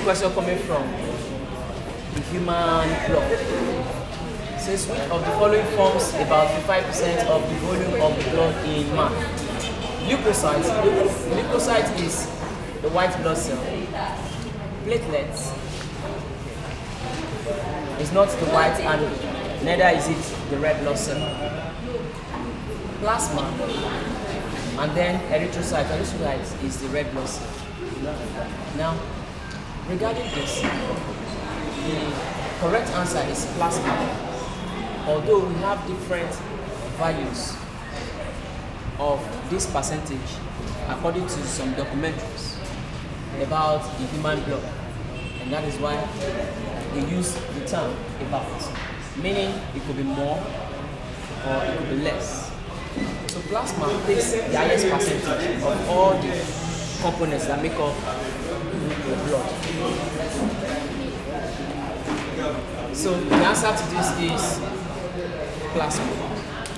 the question coming from the human blood. Says which of the following forms about 55% of the volume of the blood in man? Leukocytes. Leukocyte is the white blood cell. Platelets is not the white and neither is it the red blood cell. Plasma and then erythrocyte. Erythrocyte is the red blood cell. Now, regarding this, the correct answer is plasma. Although we have different values of this percentage according to some documentaries about the human blood, and that is why they use the term about, meaning it could be more or it could be less. So plasma takes the highest percentage of all the components that make up the blood. So the answer to this is plasma.